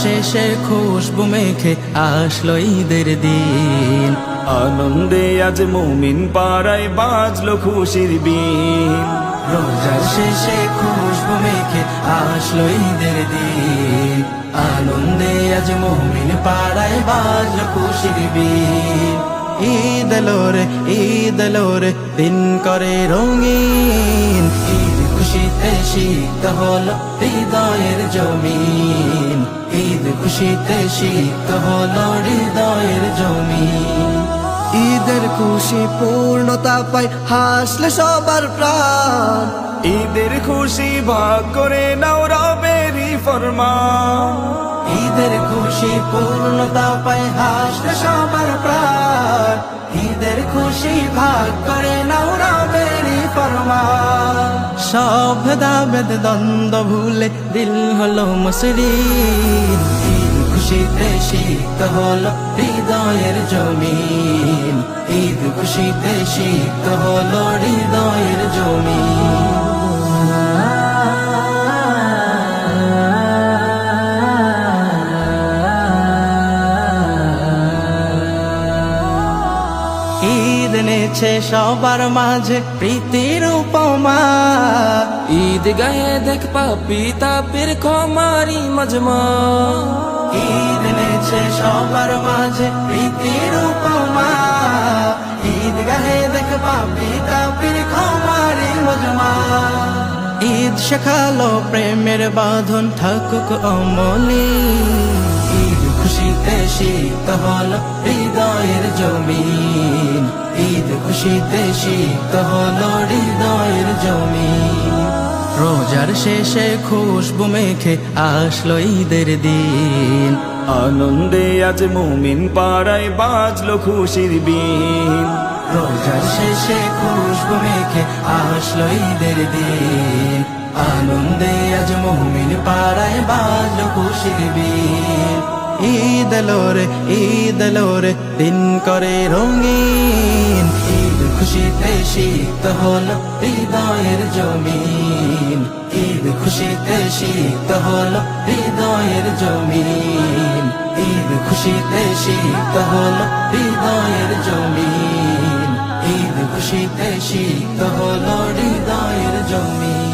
শেষে খুশবু মেখে আসলো ঈদের দিন, আনন্দে আজ মুমিন পাড়ায় বাজলো খুশির বিন। রোজার শেষে খুশবু মেখে আসলো ঈদের দিন, আনন্দে আজ মুমিন পাড়ায় বাজলো খুশির বিন। ঈদ এলো রে দিন করে রঙিন, ঈদ খুশিতে শীত হলো হৃদয়ের জমিন, ঈদ খুশিতে শীত হলো হৃদয়ের জমিন। ঈদের খুশি পূর্ণতা পায় হাসলে সবার প্রাণ, ঈদের খুশি ভাগ করে নাও রবেরই ফরমান। ঈদের খুশি পূর্ণতা পায় হাসলে সবার প্রাণ, ঈদের খুশি ভাগ করে নাও রবেরই ফরমান। সব ভেদাভেদ দ্বন্দ্ব ভুলে দিল হলো মসৃণ, ঈদ খুশিতে শীত হলো হৃদয়ের জমিন, ঈদ খুশিতে শীত হলো হৃদয়ের জমিন। ঈদ এনেছে সবার মাঝে প্রীতির উপমা, ঈদ গায়ে দেখ পাপি তাপের ক্ষমারি মজমা। ঈদ এনেছে সবার মাঝে প্রীতির উপমা, ঈদ গাহে দেখ পাপি তাপির ক্ষমারি মজমা। ঈদ শেখালো প্রেমের বাঁধন থাকুক অমলিন, ঈদ খুশিতে শীত হলো হৃদয়ের জমিন, ঈদ খুশিতে শীত হলো হৃদয়ের জমিন। রোজার শেষে খুশবু মেখে আসলো ঈদের দিন, আনন্দে আজ মুমিন পাড়ায় বাজলো খুশির বিন। রোজার শেষে খুশবু মেখে আসলো ঈদের দিন, আনন্দে আজ মুমিন পাড়ায় বাজলো খুশির বিন। ঈদ এলো রে দিন করে রঙিন, ঈদ খুশিতে শীত হলো হৃদয়ের জমিন, ঈদ খুশিতে শীত হলো হৃদয়ের জমিন, ঈদ খুশিতে শীত হলো হৃদয়ের জমিন, ঈদ খুশিতে শীত হলো হৃদয়ের জমিন।